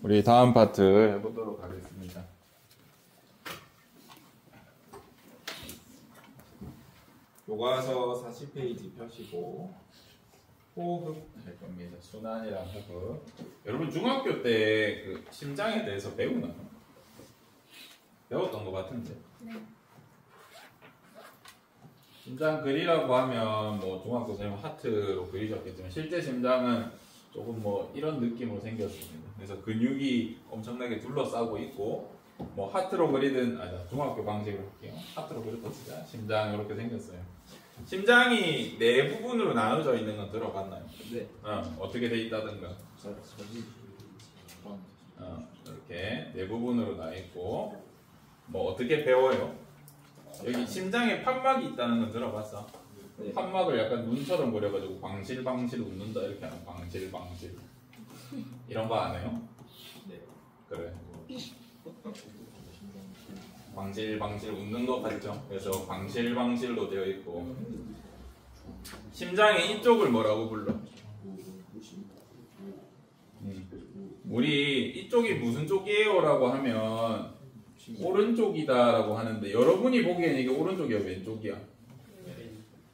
우리 다음 파트 해보도록 하겠습니다. 교과서 40페이지 펴시고 호흡 할 겁니다. 순환이랑 호흡. 여러분 중학교 때 그 심장에 대해서 배우나요? 배웠던 것 같은데. 네. 심장 그리라고 하면 뭐 중학교 선생님 하트로 그리셨겠지만 실제 심장은 조금 뭐 이런 느낌으로 생겼습니다. 그래서 근육이 엄청나게 둘러싸고 있고 뭐 하트로 그리든 중학교 방식으로 할게요. 하트로 그렸습니다. 심장 이렇게 생겼어요. 심장이 네 부분으로 나눠져 있는 건 들어봤나요? 네. 어떻게 돼 있다든가. 이렇게 네 부분으로 나 있고 뭐 어떻게 배워요? 여기 심장에 판막이 있다는 건 들어봤어? 네. 판막을 약간 눈처럼 그려가지고 방실방실 웃는다 이렇게 하는 방실방실 이런 거 안 해요? 네. 그래. 방실방실 웃는 거 같죠? 그래서 방실방실로 되어 있고 심장의 이쪽을 뭐라고 불러? 우리 이쪽이 무슨 쪽이에요? 라고 하면 오른쪽이다 라고 하는데 여러분이 보기엔 이게 오른쪽이야 왼쪽이야?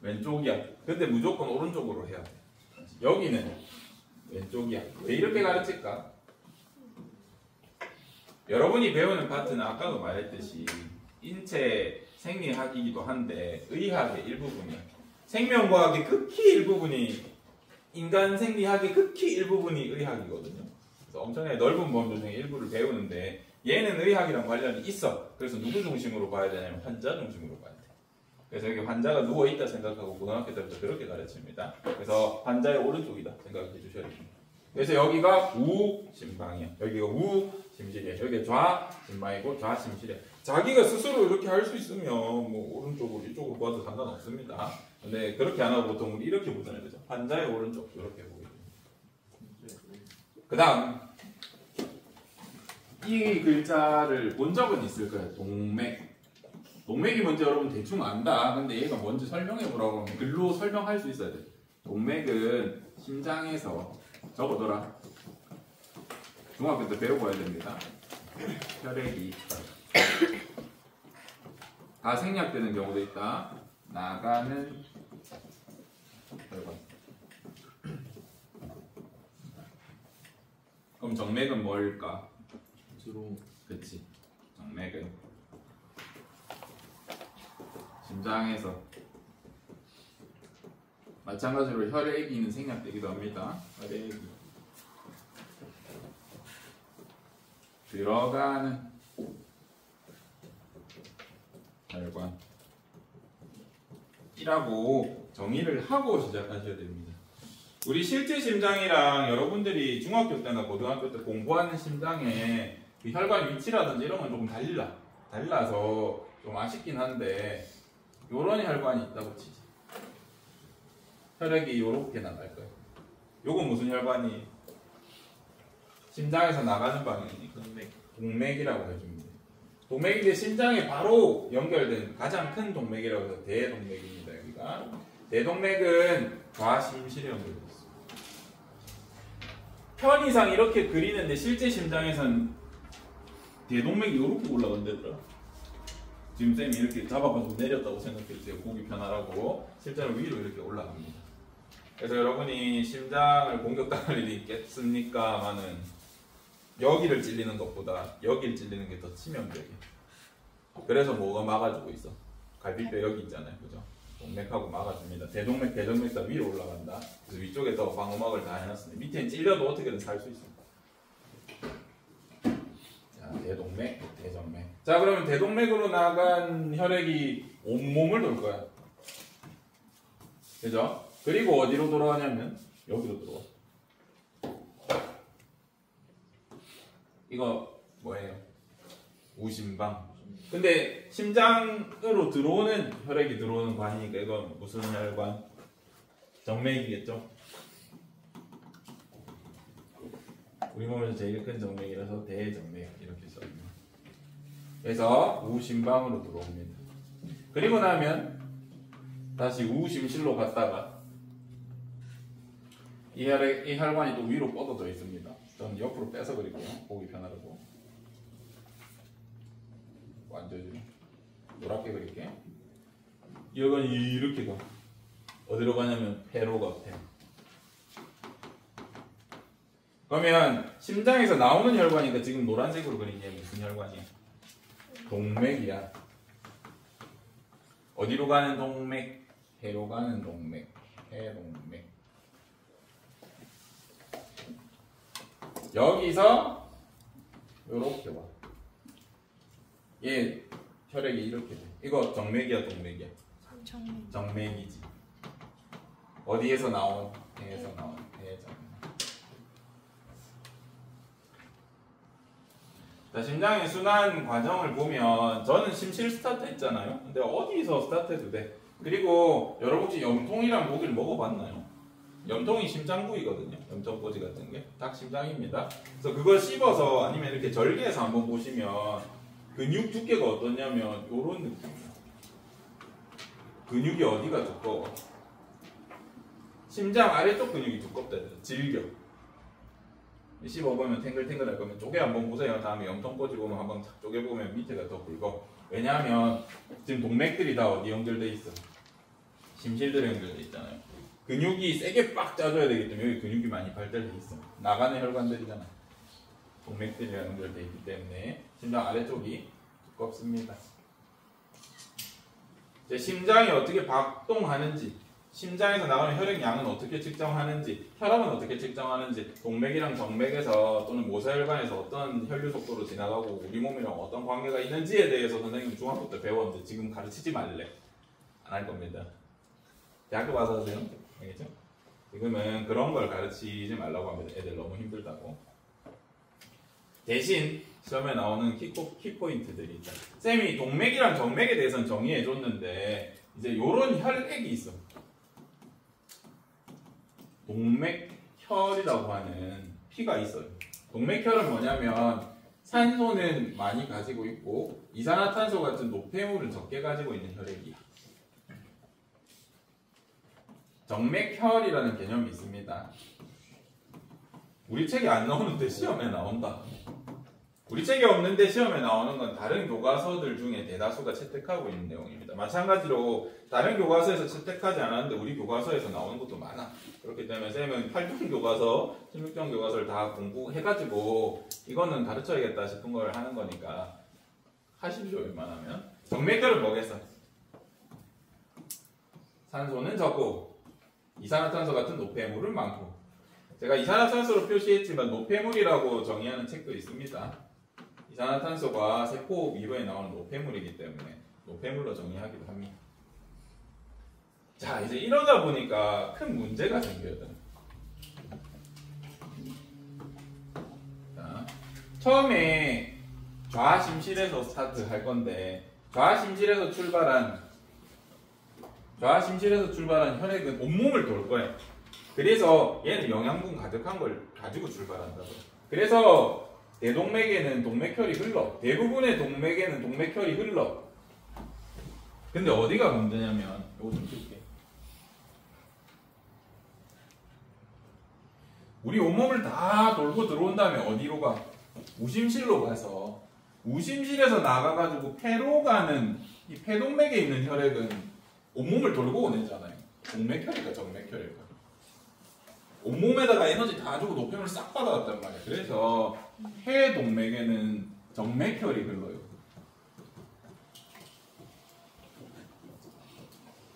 왼쪽이야. 근데 무조건 오른쪽으로 해야 돼. 여기는 왼쪽이야. 왜 이렇게 가르칠까? 여러분이 배우는 파트는 아까도 말했듯이 인체 생리학이기도 한데 의학의 일부분이야. 생명과학의 극히 일부분이 인간 생리학의 극히 일부분이 의학이거든요. 그래서 엄청나게 넓은 범주 중에 일부를 배우는데 얘는 의학이랑 관련이 있어. 그래서 누구 중심으로 봐야 되냐면 환자 중심으로 봐야 돼. 그래서 여기 환자가 누워있다 생각하고 고등학교 때부터 그렇게 가르칩니다. 그래서 환자의 오른쪽이다 생각해 주셔야 됩니다. 그래서 여기가 우심방이야. 여기가 우심실이야. 여기가 좌심방이고 좌심실이야. 자기가 스스로 이렇게 할 수 있으면 뭐 오른쪽으로 이쪽으로 봐도 상관없습니다. 근데 그렇게 안 하고 보통 우리 이렇게 보잖아요. 그죠? 환자의 오른쪽 이렇게 보게 됩니다. 그 다음 이 글자를 본 적은 있을 거예요. 동맥. 동맥이 뭔지 여러분 대충 안다. 근데 얘가 뭔지 설명해 보라고 하면 글로 설명할 수 있어야 돼. 동맥은 심장에서 적어둬라. 중학교 때 배우고 와야 됩니다. 혈액이 다 생략되는 경우도 있다. 나가는 혈관. 그럼 정맥은 뭘까? 주로 그치. 정맥은 심장에서 마찬가지로 혈액이는 생략되기도 합니다. 혈액이 들어가는 혈관 이라고 정의를 하고 시작하셔야 됩니다. 우리 실제 심장이랑 여러분들이 중학교 때나 고등학교 때 공부하는 심장의 그 혈관 위치라든지 이런 건 조금 달라서 좀 아쉽긴 한데 요런 혈관이 있다고 치지. 혈액이 요렇게 나갈 거예요. 요건 무슨 혈관이? 심장에서 나가는 방향이니까 동맥이라고 해줍니다. 동맥인데 심장에 바로 연결된 가장 큰 동맥이라고 해서 대동맥입니다. 여기가 대동맥은 좌심실에 연결되어 있어요. 편의상 이렇게 그리는데 실제 심장에선 대동맥이 이렇게 올라간다더라. 지금 쌤이 이렇게 잡아가지고 내렸다고 생각해주세요. 보기 편하라고. 실제로 위로 이렇게 올라갑니다. 그래서 여러분이 심장을 공격당할 일이 있겠습니까마는 여기를 찔리는 것보다 여기를 찔리는 게 더 치명적이에요. 그래서 뭐가 막아주고 있어? 갈비뼈 여기 있잖아요. 그죠? 동맥하고 막아줍니다. 대동맥, 대정맥 다 위로 올라간다. 그래서 위쪽에 더 방어막을 다 해놨습니다. 밑에는 찔려도 어떻게든 살 수 있습니다. 자, 대동맥, 대정맥. 자, 그러면 대동맥으로 나간 혈액이 온몸을 돌 거야. 그죠? 그리고 어디로 돌아가냐면 여기로 들어와. 이거 뭐예요? 우심방. 근데 심장으로 들어오는 혈액이 들어오는 관이니까 이건 무슨 혈관? 정맥이겠죠? 우리 몸에서 제일 큰 정맥이라서 대정맥 이렇게 써줍니다. 그래서 우심방으로 들어옵니다. 그리고 나면 다시 우심실로 갔다가 이 혈관이 또 위로 뻗어져 있습니다. 저는 옆으로 빼서 그릴게요. 보기 편하라고. 완전히 노랗게 그릴게. 혈관이 이렇게 가. 어디로 가냐면 폐로 가. 폐. 그러면 심장에서 나오는 혈관이니까 지금 노란색으로 그린 게 무슨 혈관이야? 동맥이야. 어디로 가는 동맥? 폐로 가는 동맥. 폐동맥. 여기서 요렇게 와. 얘 혈액이 이렇게 돼. 이거 정맥이야, 동맥이야? 정맥이지. 어디에서 나온? 폐에서 나온. 폐정맥. 자, 심장의 순환 과정을 보면 저는 심실 스타트 했잖아요. 근데 어디서 스타트해도 돼. 그리고 여러분 혹시 염통이란 모기를 먹어봤나요? 염통이 심장 부위거든요. 염통꼬지 같은 게 딱 심장입니다. 그래서 그걸 씹어서 아니면 이렇게 절개해서 한번 보시면 근육 두께가 어떠냐면 요런 느낌이에요. 근육이 어디가 두꺼워? 심장 아래쪽 근육이 두껍다. 질겨. 씹어보면 탱글탱글할 거면 쪼개 한번 보세요. 다음에 염통꼬지 보면 한번 쪼개보면 밑에가 더 굵어. 왜냐하면 지금 동맥들이 다 어디 연결돼 있어? 심실들에 연결돼 있잖아요. 근육이 세게 빡 짜줘야 되기 때문에 여기 근육이 많이 발달돼 있어. 나가는 혈관들이잖아. 동맥들이랑 연결돼 있기 때문에 심장 아래쪽이 두껍습니다. 이제 심장이 어떻게 박동하는지, 심장에서 나오는 혈액량은 어떻게 측정하는지, 혈압은 어떻게 측정하는지, 동맥이랑 정맥에서 또는 모세혈관에서 어떤 혈류 속도로 지나가고 우리 몸이랑 어떤 관계가 있는지에 대해서 선생님 중학교 때 배웠는데 지금 가르치지 말래. 안 할 겁니다. 대학교 와서 하세요. 알겠죠? 지금은 그런 걸 가르치지 말라고 합니다. 애들 너무 힘들다고. 대신 시험에 나오는 키포인트들이 있다. 쌤이 동맥이랑 정맥에 대해서는 정의해줬는데 이제 요런 혈액이 있어. 동맥혈이라고 하는 피가 있어요. 동맥혈은 뭐냐면 산소는 많이 가지고 있고 이산화탄소 같은 노폐물을 적게 가지고 있는 혈액이야. 정맥혈이라는 개념이 있습니다. 우리 책에 안 나오는데 시험에 나온다. 우리 책에 없는데 시험에 나오는 건 다른 교과서들 중에 대다수가 채택하고 있는 내용입니다. 마찬가지로 다른 교과서에서 채택하지 않았는데 우리 교과서에서 나오는 것도 많아. 그렇기 때문에 쌤은 8종 교과서, 16종 교과서를 다 공부해가지고 이거는 가르쳐야겠다 싶은 걸 하는 거니까 하십시오. 웬만하면. 정맥혈은 뭐겠어? 산소는 적고 이산화탄소 같은 노폐물은 많고. 제가 이산화탄소로 표시했지만 노폐물이라고 정의하는 책도 있습니다. 이산화탄소가 세포 미로에 나오는 노폐물이기 때문에 노폐물로 정의하기도 합니다. 자, 이제 이러다 보니까 큰 문제가 생겨요. 자, 처음에 좌심실에서 스타트 할 건데 좌심실에서 출발한 혈액은 온몸을 돌 거예요. 그래서 얘는 영양분 가득한 걸 가지고 출발한다고요. 그래서 대동맥에는 동맥혈이 흘러. 대부분의 동맥에는 동맥혈이 흘러. 근데 어디가 문제냐면 이거 좀 줄게. 우리 온몸을 다 돌고 들어온 다음에 어디로 가? 우심실로 가서 우심실에서 나가가지고 폐로 가는 이 폐동맥에 있는 혈액은 온몸을 돌고 오내잖아요. 동맥혈이니까 정맥혈일까. 온몸에다가 에너지 다 주고 노폐물 싹 받아왔단 말이야. 그래서 폐동맥에는 정맥혈이 흘러요.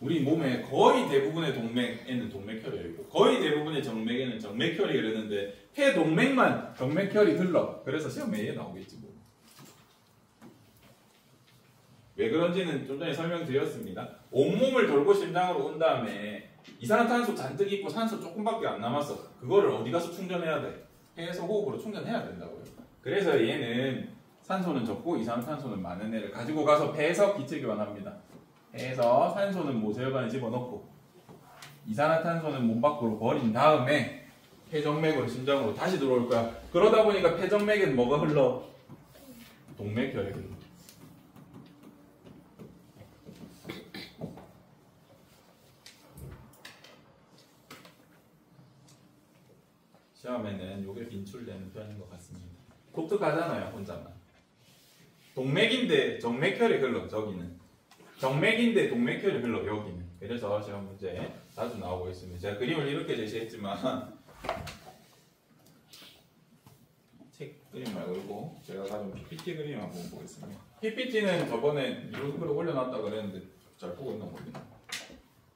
우리 몸의 거의 대부분의 동맥에는 동맥혈이 흐르고 거의 대부분의 정맥에는 정맥혈이 흐르는데 폐동맥만 정맥혈이 흘러. 그래서 시험에 얘 나오겠지 뭐. 왜 그런지는 좀 전에 설명드렸습니다. 온몸을 돌고 심장으로 온 다음에 이산화탄소 잔뜩 있고 산소 조금밖에 안 남았어. 그거를 어디 가서 충전해야 돼? 폐에서 호흡으로 충전해야 된다고요. 그래서 얘는 산소는 적고 이산화탄소는 많은 애를 가지고 가서 폐에서 기체 교환합니다. 폐에서 산소는 모세혈관에 집어넣고 이산화탄소는 몸 밖으로 버린 다음에 폐정맥으로 심장으로 다시 들어올 거야. 그러다 보니까 폐정맥에는 뭐가 흘러? 동맥혈이 흘러. 시험에는 요게 빈출되는 편인 것 같습니다. 독특하잖아요, 혼자만. 동맥인데 정맥혈이 흘러, 저기는. 정맥인데 동맥혈이 흘러, 여기는. 그래서 시험 문제 자주 나오고 있습니다. 제가 그림을 이렇게 제시했지만 책 그림 말고 제가 가진 PPT 그림 한번 보겠습니다. PPT는 저번에 유튜브에 올려놨다 그랬는데 잘 보고 있나 모르겠네요.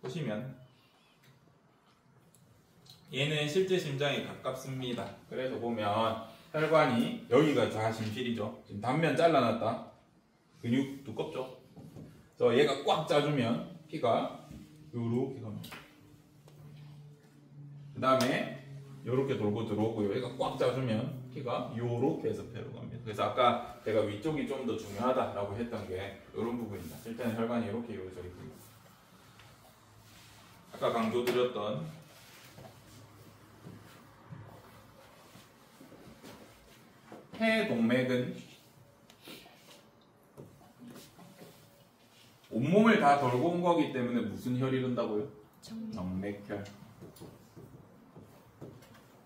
보시면 얘는 실제 심장에 가깝습니다. 그래서 보면 혈관이 여기가 좌심실이죠. 지금 단면 잘라놨다. 근육 두껍죠. 그래서 얘가 꽉 짜주면 피가 요렇게 갑니다. 그 다음에 요렇게 돌고 들어오고요. 얘가 꽉 짜주면 피가 요렇게 해서 배로 갑니다. 그래서 아까 제가 위쪽이 좀 더 중요하다라고 했던 게 요런 부분입니다. 실제는 혈관이 이렇게 이루어져 있고요. 아까 강조드렸던 폐동맥은 온몸을 다 돌고 온 거기 때문에 무슨 혈이 이룬다고요? 정맥혈.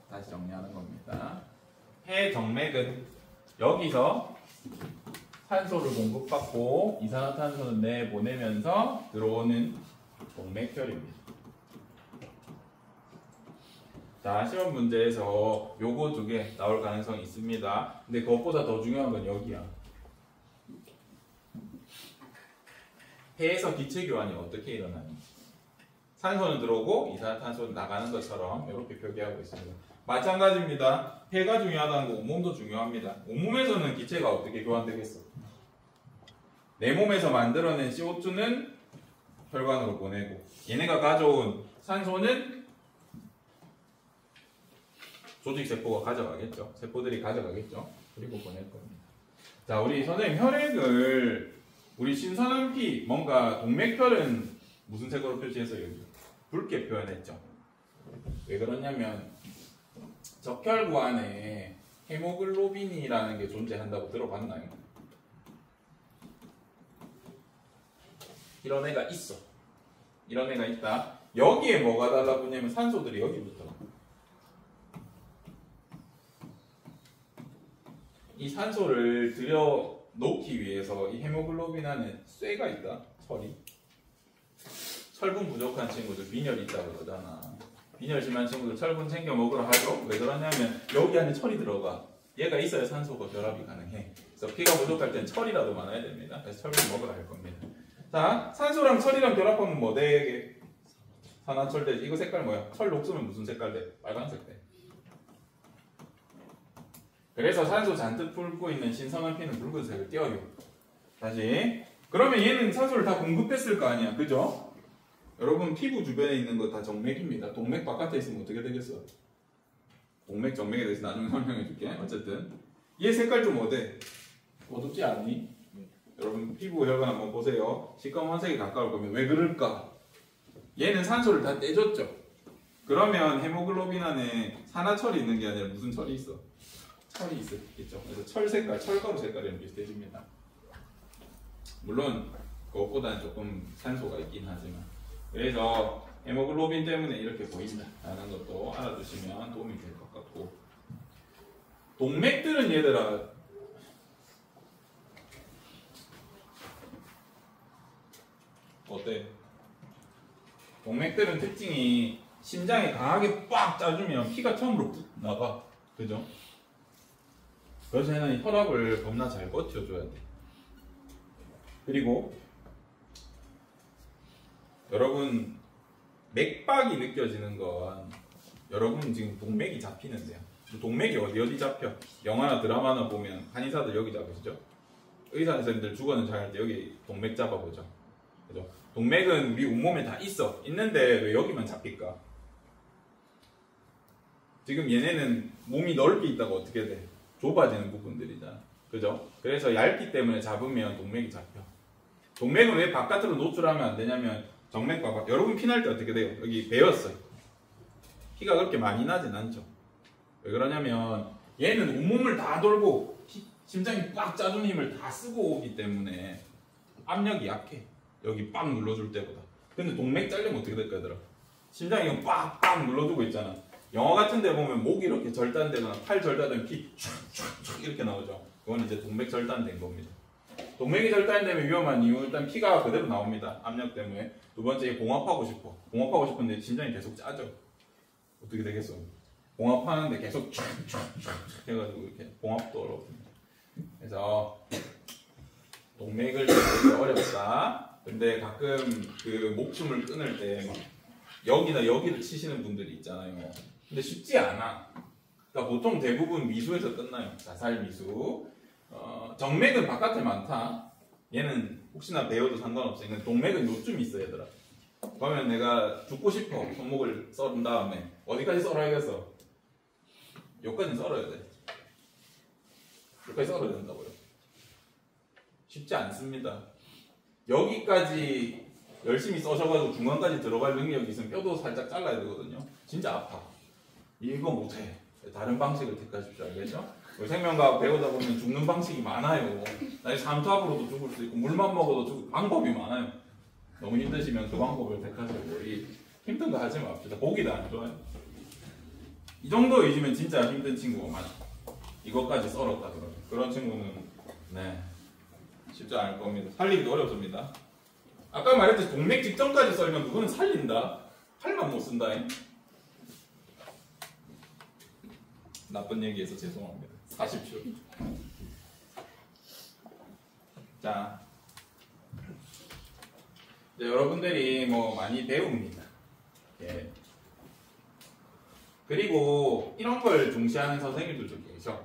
다시 정리하는 겁니다. 폐정맥은 여기서 산소를 공급받고 이산화탄소를 내보내면서 들어오는 동맥혈입니다. 자, 시험 문제에서 요거 두 개 나올 가능성이 있습니다. 근데 그것보다 더 중요한 건 여기야. 폐에서 기체 교환이 어떻게 일어나는지. 산소는 들어오고 이산화탄소는 나가는 것처럼 이렇게 표기하고 있습니다. 마찬가지입니다. 폐가 중요하다는 거 온몸도 중요합니다. 온몸에서는 기체가 어떻게 교환되겠어? 내 몸에서 만들어낸 CO2는 혈관으로 보내고 얘네가 가져온 산소는 조직세포가 가져가겠죠. 세포들이 가져가겠죠. 그리고 보낼 겁니다. 자, 우리 선생님 혈액을 우리 신선한 피, 뭔가 동맥혈은 무슨 색으로 표시해서 여기 붉게 표현했죠. 왜 그러냐면 적혈구 안에 헤모글로빈이라는 게 존재한다고 들어봤나요? 이런 애가 있어. 이런 애가 있다. 여기에 뭐가 달라붙냐면 산소들이 여기부터. 이 산소를 들여 놓기 위해서 이 헤모글로빈 안에 쇠가 있다. 철이. 철분 부족한 친구들 빈혈이 있다고 그러잖아. 빈혈 심한 친구들 철분 챙겨 먹으러 하죠. 왜 그러냐면 여기 안에 철이 들어가. 얘가 있어야 산소가 결합이 가능해. 그래서 피가 부족할 땐 철이라도 많아야 됩니다. 그래서 철분 먹으러 할 겁니다. 자, 산소랑 철이랑 결합하면 뭐 되게? 산화철 되지. 이거 색깔 뭐야? 철 녹으면 무슨 색깔 돼? 빨간색 돼. 그래서 산소 잔뜩 풀고 있는 신선한 피는 붉은색을 띄어요. 다시. 그러면 얘는 산소를 다 공급했을 거 아니야. 그죠? 여러분 피부 주변에 있는 거 다 정맥입니다. 동맥 바깥에 있으면 어떻게 되겠어? 동맥, 정맥에 대해서 나중에 설명해 줄게. 어쨌든 얘 색깔 좀 어때? 어둡지 않니? 여러분 피부 혈관 한번 보세요. 시꺼먼색이 가까울 거면 왜 그럴까? 얘는 산소를 다 떼줬죠. 그러면 헤모글로빈 안에 산화철이 있는 게 아니라 무슨 철이 있어? 철이 있겠죠. 그래서 철 색깔, 철가루 색깔이랑 비슷해집니다. 물론 그것보다는 조금 산소가 있긴 하지만. 그래서 헤모글로빈 때문에 이렇게 보인다 라는 것도 알아두시면 도움이 될 것 같고, 동맥들은 얘들아 어때? 동맥들은 특징이 심장에 강하게 빡 짜주면 피가 처음으로 푹 나가. 그죠? 그래서 얘는 혈압을 겁나 잘 버텨줘야 돼. 그리고 여러분 맥박이 느껴지는 건 여러분 지금 동맥이 잡히는데요. 동맥이 어디 잡혀? 영화나 드라마나 보면 한의사들 여기 잡으시죠? 의사 선생님들 주거는 잘할 때 여기 동맥 잡아보죠. 그죠? 동맥은 우리 온몸에 다 있어. 있는데 왜 여기만 잡힐까? 지금 얘네는 몸이 넓게 있다가 어떻게 돼? 좁아지는 부분들이잖아. 그죠? 그래서 얇기 때문에 잡으면 동맥이 잡혀. 동맥은 왜 바깥으로 노출하면 안 되냐면 정맥 봐봐. 여러분 피 날 때 어떻게 돼요? 여기 베었어요. 피가 그렇게 많이 나진 않죠. 왜 그러냐면 얘는 온몸을 다 돌고 심장이 꽉 짜주는 힘을 다 쓰고 오기 때문에 압력이 약해. 여기 빡 눌러줄 때보다. 근데 동맥 잘리면 어떻게 될까 얘들아? 심장이 빡빡 눌러주고 있잖아. 영화 같은 데 보면 목 이렇게 절단되거나 팔 절단되면 피 촥촥촥 이렇게 나오죠. 그건 이제 동맥 절단된 겁니다. 동맥이 절단되면 위험한 이유 일단 피가 그대로 나옵니다. 압력 때문에. 두 번째 봉합하고 싶어. 봉합하고 싶은데 심장이 계속 짜죠. 어떻게 되겠어? 봉합하는데 계속 촥촥촥 해가지고 이렇게 봉합도 어렵습니다. 그래서 동맥을 잡기가 어렵다. 근데 가끔 그 목춤을 끊을 때 막 여기나 여기를 치시는 분들이 있잖아요. 근데 쉽지 않아. 그러니까 보통 대부분 미수에서 끝나요. 자살 미수. 정맥은 바깥에 많다. 얘는 혹시나 배워도 상관없어. 이건 동맥은 요쯤 있어 얘들아. 그러면 내가 죽고 싶어. 손목을 썰은 다음에 어디까지 썰어야겠어? 여기까지 썰어야 돼. 여기까지 썰어야 된다고요. 쉽지 않습니다. 여기까지 열심히 써셔가지고 중간까지 들어갈 능력이 있으면 뼈도 살짝 잘라야 되거든요. 진짜 아파. 이거 못해. 다른 방식을 택하십시오. 알겠죠? 생명과학 배우다 보면 죽는 방식이 많아요. 나중에 삼투압으로도 죽을 수 있고 물만 먹어도 죽을 방법이 많아요. 너무 힘드시면 그 방법을 택하시고 힘든 거 하지 맙시다. 보기도 안 좋아요. 이 정도 의지면 진짜 힘든 친구가 많아. 이것까지 썰었다 그런 친구는 네 쉽지 않을 겁니다. 살리기도 어렵습니다. 아까 말했듯이 동맥 직전까지 썰면 그거는 살린다. 팔만 못 쓴다. 나쁜 얘기해서 죄송합니다. 사십시오. 자, 이제 여러분들이 뭐 많이 배웁니다. 예. 그리고 이런 걸 중시하는 선생님들도 계셔.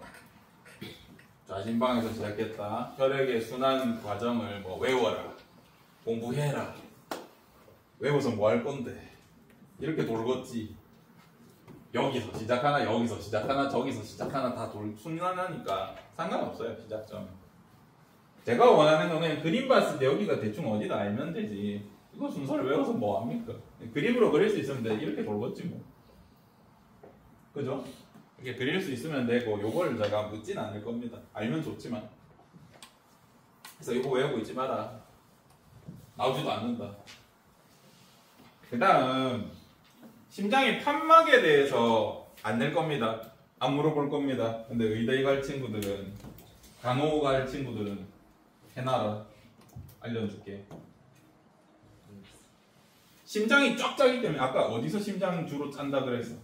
자신방에서 시작했다. 혈액의 순환 과정을 뭐 외워라. 공부해라. 외워서 뭐 할 건데. 이렇게 돌겠지. 여기서 시작하나 여기서 시작하나 저기서 시작하나 다 순환하니까 상관없어요. 시작점. 제가 원하는 건 그냥 그림 봤을 때 여기가 대충 어디다 알면 되지. 이거 순서를 외워서 뭐 합니까? 그림으로 그릴 수 있으면 돼. 이렇게 돌겠지 뭐. 그죠? 이렇게 그릴 수 있으면 되고 요걸 제가 묻진 않을 겁니다. 알면 좋지만. 그래서 이거 외우고 있지 마라. 나오지도 않는다. 그 다음 심장의 판막에 대해서 안 낼 겁니다. 안 물어볼 겁니다. 근데 의대 갈 친구들은 간호 갈 친구들은 해놔라. 알려줄게. 심장이 쫙 짜기 때문에 아까 어디서 심장 주로 짠다 그랬어?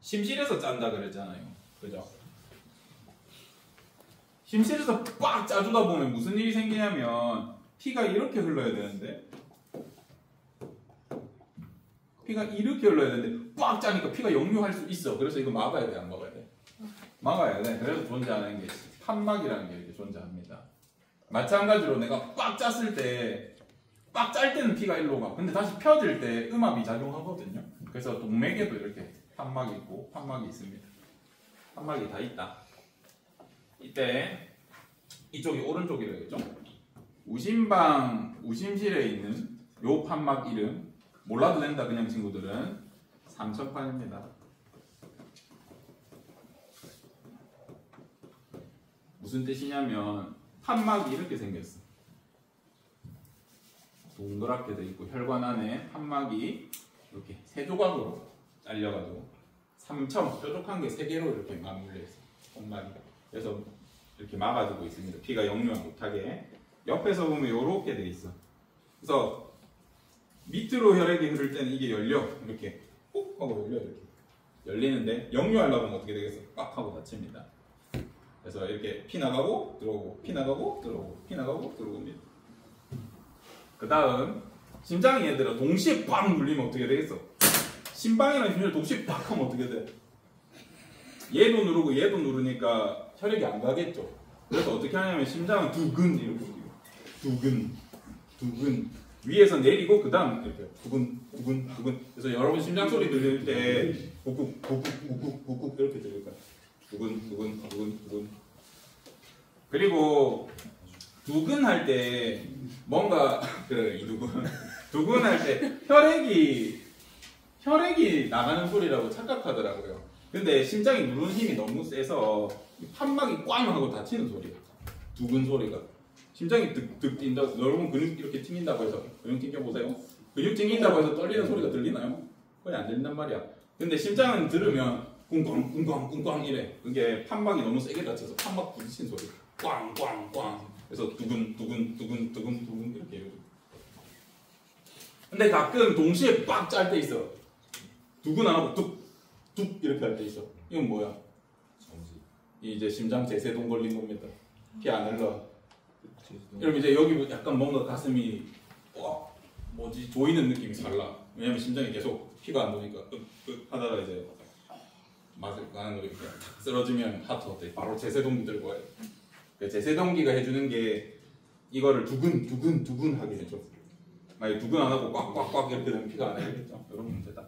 심실에서 짠다 그랬잖아요. 그죠? 심실에서 꽉 짜주다 보면 무슨 일이 생기냐면 피가 이렇게 흘러야 되는데 피가 이렇게 흘러야 되는데 꽉 짜니까 피가 역류할 수 있어. 그래서 이거 막아야 돼, 안 막아야 돼? 막아야 돼. 그래서 존재하는 게 판막이라는 게 이렇게 존재합니다. 마찬가지로 내가 꽉 짰을 때 꽉 짤 때는 피가 일로 가. 근데 다시 펴질 때 음압이 작용하거든요. 그래서 동맥에도 이렇게 판막이 있고 판막이 있습니다. 판막이 다 있다. 이때 이쪽이 오른쪽이라겠죠? 우심방, 우심실에 있는 요 판막 이름 몰라도 된다 그냥 친구들은 삼천판입니다. 무슨 뜻이냐면 판막이 이렇게 생겼어. 동그랗게 돼 있고 혈관 안에 판막이 이렇게 세 조각으로 잘려가지고 삼천 뾰족한 게 세 개로 이렇게 맞물려 있어. 판막이. 그래서 이렇게 막아주고 있습니다. 피가 역류 못하게. 옆에서 보면 이렇게 돼 있어. 그래서 밑으로 혈액이 흐를 때는 이게 열려. 이렇게 꼭 하고 열려. 이렇게 열리는데 역류하려고 하면 어떻게 되겠어? 꽉 하고 닫힙니다. 그래서 이렇게 피 나가고 들어오고 피 나가고 들어오고 피 나가고 들어옵니다. 그 다음 심장이 얘들아 동시에 꽉 눌리면 어떻게 되겠어? 심방이랑 심장을 동시에 팍 하면 어떻게 돼? 얘도 누르고 얘도 누르니까 혈액이 안 가겠죠. 그래서 어떻게 하냐면 심장은 두근 이렇게 두근 위에서 내리고 그 다음 이렇게 두근. 그래서 여러분 심장 소리 들릴 때 꾹꾹 이렇게 들릴 거야. 두근. 그리고 두근 할 때 뭔가 그래 이 두근 할 때 혈액이 나가는 소리라고 착각하더라고요. 근데 심장이 누르는 힘이 너무 세서 판막이 꽝 하고 닫히는 소리야. 두근 소리가. 심장이 득 뛴다. 여러분 근육 이렇게 튕긴다고 해서 근육 튕겨보세요. 근육 찡긴다고 해서 떨리는 소리가 들리나요? 거의 안 들린단 말이야. 근데 심장은 들으면 꿍꽝 꿍꽝 꿍꽝 이래. 그게 판막이 너무 세게 다쳐서 판막 부딪힌 소리. 꽝꽝꽝. 그래서 두근 두근 두근 두근 두근 이렇게 해요. 근데 가끔 동시에 빡 짤 때 있어. 두근 안 하고 뚝뚝 이렇게 할 때 있어. 이건 뭐야? 이제 심장 제세동 걸린 겁니다. 피 안 흘러. 그럼 이제 여기 약간 뭔가 가슴이 뭐지 조이는 느낌이 달라. 왜냐면 심장이 계속 피가 안 도니까 윽윽 하다가 이제 막을 가는 거리 이렇게 쓰러지면 하트 어때? 바로 제세동기 들고 와요. 제세동기가 해주는 게 이거를 두근 두근 하게 해줘. 만약 두근 안 하고 꽉꽉꽉 이렇게 되면 피가 안 흘리겠죠. 이런 문제다.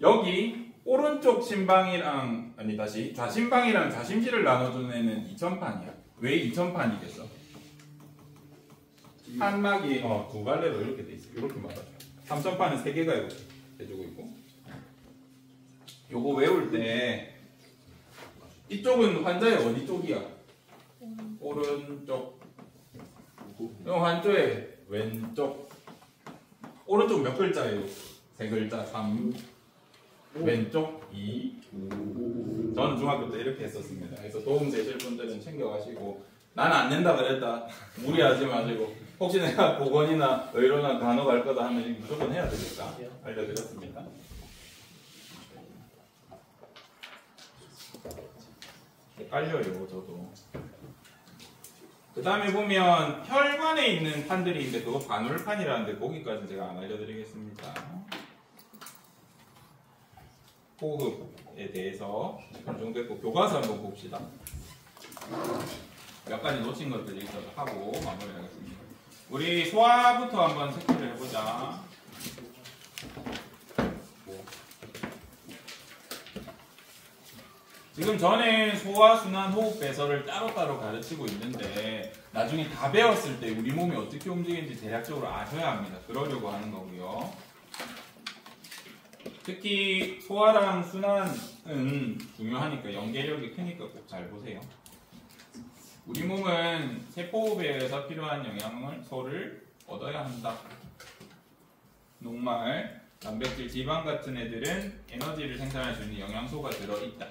여기 오른쪽 심방이랑 아니 다시 좌심방이랑 좌심실을 나눠주는 애는 2천판이야. 왜 2천판이겠어? 판막이 두 갈래로 이렇게 돼 있어. 이렇게 말하죠. 3천판은 3개가 이렇게 해주고 있고. 요거 외울 때 이쪽은 환자의 어디 쪽이야? 오른쪽. 요 환자의 왼쪽. 오른쪽 몇 글자예요? 3글자. 3. 왼쪽 2. 저는 중학교 때 이렇게 했었습니다. 그래서 도움 되실 분들은 챙겨가시고 나는 안 낸다 그랬다. 무리하지 마시고 혹시 내가 보건이나 의료나 간호 갈 거다 하면 무조건 해야 되니까 알려드렸습니다. 깔려요 저도. 그 다음에 보면 혈관에 있는 판들이 있는데 그거 반월판이라는데 거기까지는 제가 안 알려드리겠습니다. 호흡에 대해서 어느 정도 했고 교과서 한번 봅시다. 몇 가지 놓친 것들이 있어서 하고 마무리하겠습니다. 우리 소화부터 한번 체크를 해보자. 지금 전에 소화, 순환, 호흡, 배설을 따로따로 가르치고 있는데 나중에 다 배웠을 때 우리 몸이 어떻게 움직이는지 대략적으로 아셔야 합니다. 그러려고 하는 거고요. 특히 소화랑 순환은 중요하니까 연계력이 크니까 꼭 잘 보세요. 우리 몸은 세포호흡에 의해서 필요한 영양소를 얻어야 한다. 녹말, 단백질, 지방 같은 애들은 에너지를 생산할 수 있는 영양소가 들어있다.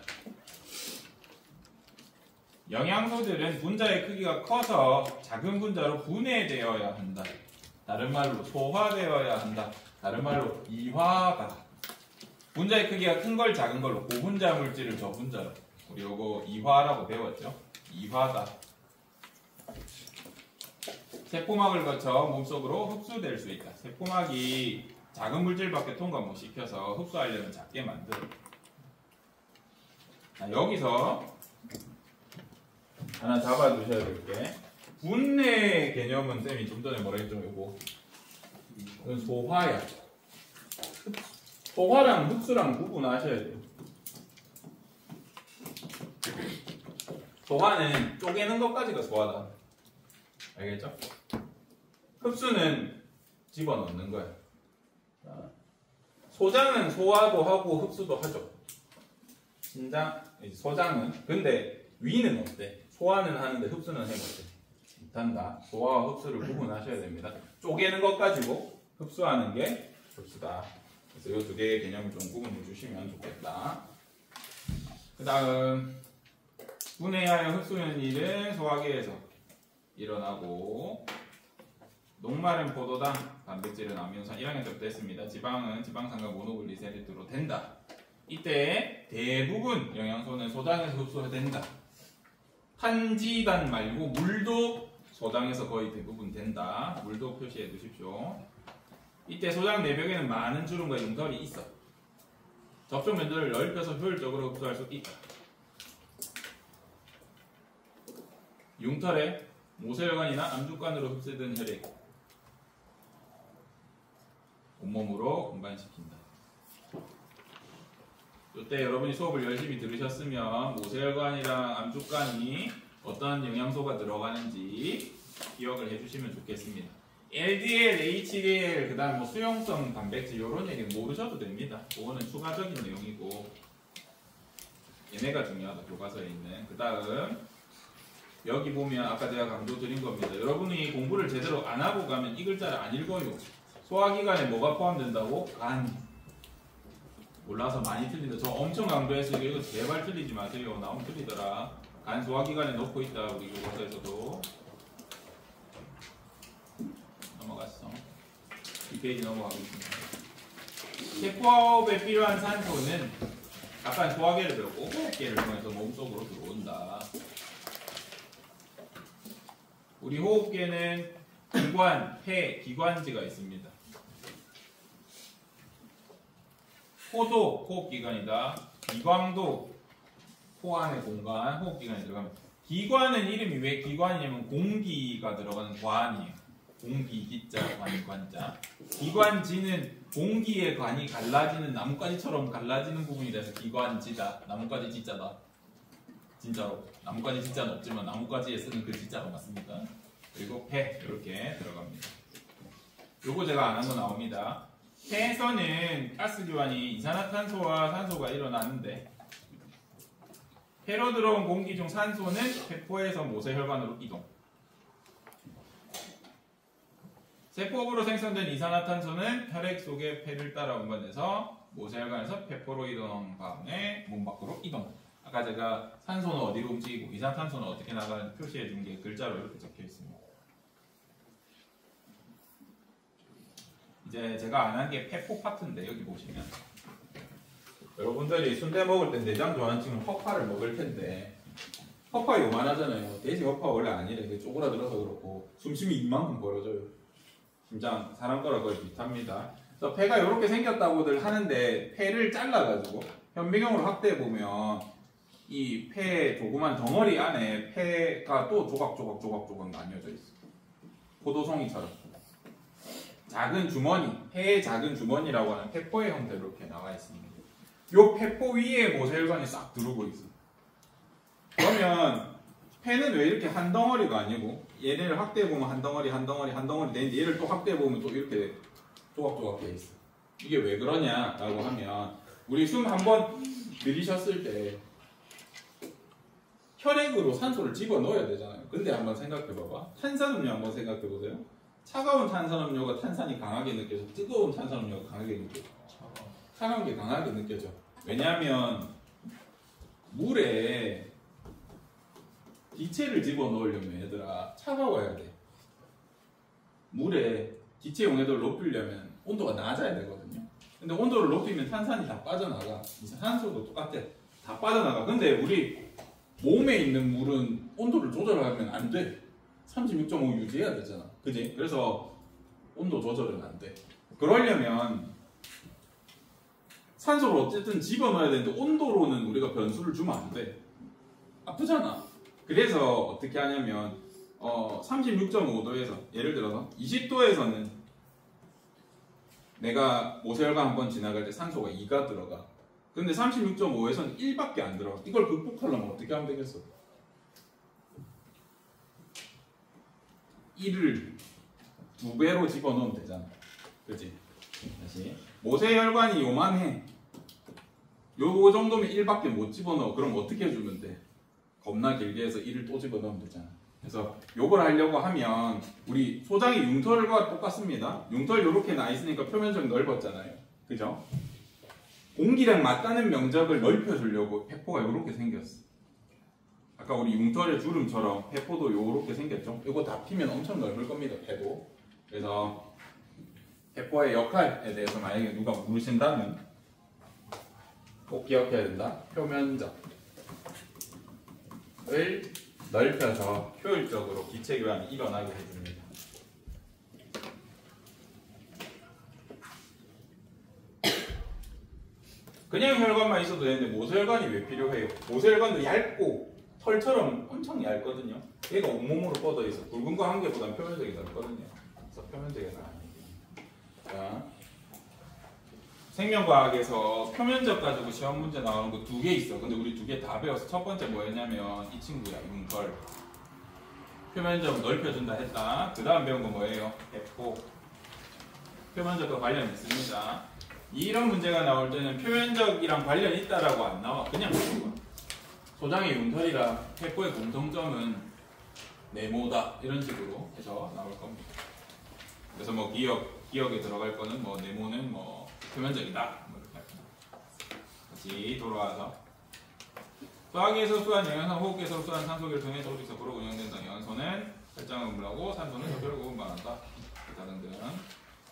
영양소들은 분자의 크기가 커서 작은 분자로 분해되어야 한다. 다른 말로 소화되어야 한다. 다른 말로 이화다. 분자의 크기가 큰 걸 작은 걸로 고분자 물질을 저분자로 우리 요거 이화라고 배웠죠. 이화다. 세포막을 거쳐 몸속으로 흡수될 수 있다. 세포막이 작은 물질밖에 통과 못 시켜서 흡수하려면 작게 만들어. 자, 여기서 하나 잡아두셔야 될 게 분해 개념은 쌤이 좀 전에 뭐라 했죠? 요거 이건 소화야. 소화랑 흡수랑 구분하셔야 돼요. 소화는 쪼개는 것까지가 소화다. 알겠죠? 흡수는 집어넣는 거야. 소장은 소화도 하고 흡수도 하죠. 소장은 근데 위는 어때? 소화는 하는데 흡수는 해보세요. 못한다. 소화와 흡수를 구분하셔야 됩니다. 쪼개는 것 가지고 흡수하는 게 흡수다. 그래서 이 두 개의 개념을 좀 구분해 주시면 좋겠다. 그 다음 분해하여 흡수하는 일은 소화기에서 일어나고 녹말은 포도당, 단백질은 아미노산 1학년 때부터 했습니다. 지방은 지방산과 모노글리세리드로 된다. 이때 대부분 영양소는 소장에서 흡수된다. 탄지단 말고 물도 소장에서 거의 대부분 된다. 물도 표시해 두십시오. 이때 소장 내벽에는 많은 주름과 융털이 있어. 접촉 면도를 넓혀서 효율적으로 흡수할 수 있다. 융털에 모세혈관이나 암주관으로 흡수된 혈액 온몸으로 운반시킨다. 이때 여러분이 수업을 열심히 들으셨으면 모세혈관이랑 암주관이 어떤 영양소가 들어가는지 기억을 해주시면 좋겠습니다. LDL, HDL, 그 다음 수용성 단백질 이런 얘기는 모르셔도 됩니다. 그거는 추가적인 내용이고 얘네가 중요하다. 교과서에 있는. 그 다음 여기 보면 아까 제가 강조 드린 겁니다. 여러분이 공부를 제대로 안 하고 가면 이 글자를 안 읽어요. 소화기관에 뭐가 포함된다고? 간. 몰라서 많이 틀린다. 저 엄청 강조했으니까 이거 제발 틀리지 마세요. 나오면 틀리더라. 간 소화기관에 넣고 있다. 우리 교과서에서도. 넘어갔어. 이 페이지 넘어가겠습니다. 세포화업에 필요한 산소는 아까 소화계를 배웠고 호흡기를 통해서 몸속으로 들어온다. 우리 호흡기에는 기관, 폐, 기관지가 있습니다. 코도 호흡기관이다. 기광도 코 안의 공간, 호흡기관에 들어갑니다. 기관은 이름이 왜 기관이냐면 공기가 들어가는 관이에요. 공기, 기자, 관이, 관자. 기관지는 공기의 관이 갈라지는 나뭇가지처럼 갈라지는 부분이 돼서 기관지다. 나뭇가지 지자다. 진짜로. 나뭇가지 지자는 없지만 나뭇가지에 쓰는 그 지자가 맞습니다. 그리고 폐 이렇게 들어갑니다. 요거 제가 안 한 거 나옵니다. 폐에서는 가스기관이 이산화탄소와 산소가 일어나는데 폐로 들어온 공기 중 산소는 세포에서 모세혈관으로 이동. 세포업으로 생성된 이산화탄소는 혈액 속의 폐를 따라 운반돼서 모세혈관에서 폐포로 이동 다음에 몸 밖으로 이동. 아까 제가 산소는 어디로 움직이고 이산화탄소는 어떻게 나가는지 표시해 준 게 글자로 이렇게 적혀 있습니다. 이제 제가 안 한 게 폐포 파트인데 여기 보시면 여러분들이 순대 먹을 때 내장 좋아하는 친구는 허파를 먹을 텐데 허파 요만하잖아요. 돼지 허파 원래 아니래. 쪼그라들어서 그렇고 숨쉬면 이만큼 벌어져요. 심장 사람 거랑 거의 비슷합니다. 그래서 폐가 이렇게 생겼다고들 하는데 폐를 잘라가지고 현미경으로 확대해 보면 이 폐 조그만 덩어리 안에 폐가 또 조각조각 나뉘어져 있어. 포도송이처럼. 작은 주머니, 폐의 작은 주머니라고 하는 폐포의 형태로 이렇게 나와 있습니다. 요 폐포 위에 모세혈관이 싹 두르고 있어. 그러면 폐는 왜 이렇게 한 덩어리가 아니고 얘네를 확대해보면 한 덩어리 되는데 얘를 또 확대해보면 또 이렇게 조각조각 돼 있어. 이게 왜 그러냐라고 하면 우리 숨 한번 들이셨을 때 혈액으로 산소를 집어넣어야 되잖아요. 근데 한번 생각해봐봐. 탄산음료 한번 생각해보세요. 차가운 탄산음료가 탄산이 강하게 느껴져. 뜨거운 탄산음료가 강하게 느껴져. 차가운 게 강하게 느껴져. 왜냐하면 물에 기체를 집어넣으려면 얘들아 차가워야 돼. 물에 기체 용해도를 높이려면 온도가 낮아야 되거든요. 근데 온도를 높이면 탄산이 다 빠져나가. 산소도 똑같아. 다 빠져나가. 근데 우리 몸에 있는 물은 온도를 조절하면 안 돼. 36.5 유지해야 되잖아. 그지? 그래서 온도 조절은 안 돼. 그러려면 산소를 어쨌든 집어넣어야 되는데 온도로는 우리가 변수를 주면 안 돼. 아프잖아. 그래서 어떻게 하냐면 36.5도에서 예를 들어서 20도에서는 내가 모세혈관 한번 지나갈 때 산소가 2가 들어가. 근데 36.5에서는 1밖에 안 들어가. 이걸 극복하려면 어떻게 하면 되겠어? 1을 2배로 집어넣으면 되잖아. 그치? 다시. 모세혈관이 요만해. 요 정도면 1밖에 못 집어넣어. 그럼 어떻게 해주면 돼? 겁나 길게 해서 1을 또 집어넣으면 되잖아. 그래서 요걸 하려고 하면 우리 소장이 융털과 똑같습니다. 융털 요렇게 나 있으니까 표면적이 넓었잖아요. 그죠? 공기랑 맞닿는 면적을 넓혀주려고 폐포가 요렇게 생겼어. 아까 우리 융털의 주름처럼 폐포도 요렇게 생겼죠? 요거 다 피면 엄청 넓을 겁니다. 폐도. 그래서 폐포의 역할에 대해서 만약에 누가 물으신다면 꼭 기억해야 된다. 표면적을 넓혀서 효율적으로 기체 교환이 일어나게 해줍니다. 그냥 혈관만 있어도 되는데 모세혈관이 왜 필요해요? 모세혈관도 얇고 털처럼 엄청 얇거든요. 얘가 온몸으로 뻗어 있어. 굵은 거 한 개보다 표면적이 넓거든요. 그래서 표면적이 나아요. 자, 생명과학에서 표면적 가지고 시험 문제 나오는 거 2개 있어. 근데 우리 2개 다 배웠어. 첫 번째 뭐였냐면 이 친구야, 융털. 표면적 넓혀준다 했다. 그 다음 배운 거 뭐예요? 폐포. 표면적과 관련이 있습니다. 이런 문제가 나올 때는 표면적이랑 관련이 있다라고 안 나와. 그냥 물어봐. 소장의 융털이랑 폐포의 공통점은 네모다. 이런 식으로 해서 나올 겁니다. 그래서 뭐 기억에 들어갈 거는 뭐 네모는 뭐 표면적이다. 뭐 이렇게 할게요. 다시 돌아와서 수화기에서 흡수한 영양소, 호흡기에서 흡수한 산소를 통해 조직세포로 운영된다. 영양소는 혈장을 분류하고 산소는 혈액을 운반한다. 기타 등등.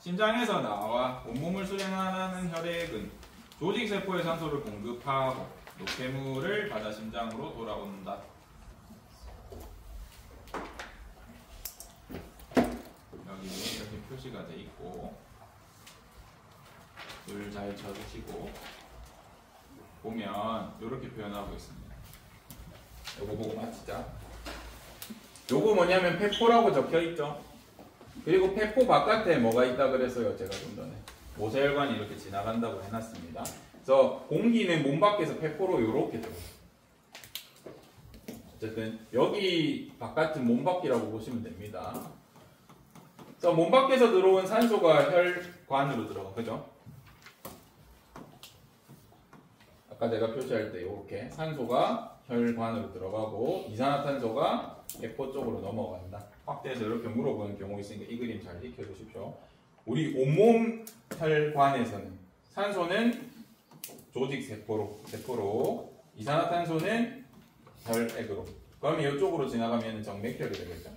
심장에서 나와 온몸을 수행하는 혈액은 조직세포에 산소를 공급하고 노폐물을 받아 심장으로 돌아온다. 여기 이렇게 표시가 돼 있고 줄 잘 쳐주시고 보면 이렇게 표현하고 있습니다. 요거 보고 맞히자. 요거 뭐냐면 폐포라고 적혀 있죠. 그리고 폐포 바깥에 뭐가 있다 그랬어요. 제가 좀 전에 모세혈관이 이렇게 지나간다고 해놨습니다. 그래서 공기는 몸 밖에서 폐포로 이렇게 들어요. 어쨌든 여기 바깥은 몸 밖이라고 보시면 됩니다. 그래서 몸 밖에서 들어온 산소가 혈관으로 들어가, 그죠? 아까 제가 표시할 때 이렇게 산소가 혈관으로 들어가고 이산화탄소가 폐포 쪽으로 넘어간다. 확대해서 이렇게 물어보는 경우 있으니까 이 그림 잘 익혀주십시오. 우리 온몸 혈관에서는 산소는 조직세포로 이산화탄소는 혈액으로. 그러면 이쪽으로 지나가면 정맥혈이 되겠죠.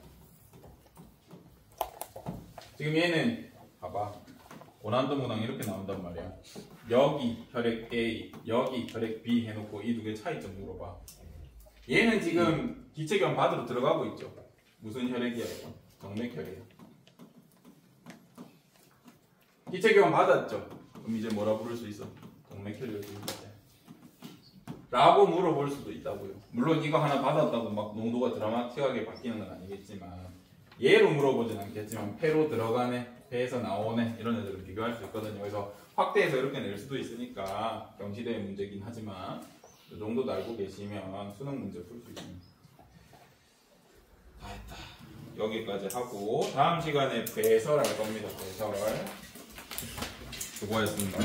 지금 얘는 봐봐. 고난도 문항 이렇게 나온단 말이야. 여기 혈액 A, 여기 혈액 B 해놓고 이 두 개 차이점 물어봐. 얘는 지금 기체경 받으러 들어가고 있죠. 무슨 혈액이야 이거? 정맥혈이야. 기체경 받았죠. 그럼 이제 뭐라 부를 수 있어? 정맥혈이라고 부르겠지. 라고 물어볼 수도 있다고요. 물론 이거 하나 받았다고 막 농도가 드라마틱하게 바뀌는 건 아니겠지만 얘로 물어보진 않겠지만 폐로 들어가네, 폐에서 나오네 이런 애들을 비교할 수 있거든요. 그래서 확대해서 이렇게 낼 수도 있으니까 경시대의 문제긴 하지만 이 정도도 알고 계시면 수능 문제 풀 수 있습니다. 다 했다. 여기까지 하고 다음 시간에 배설할 겁니다. 배설. 수고하셨습니다.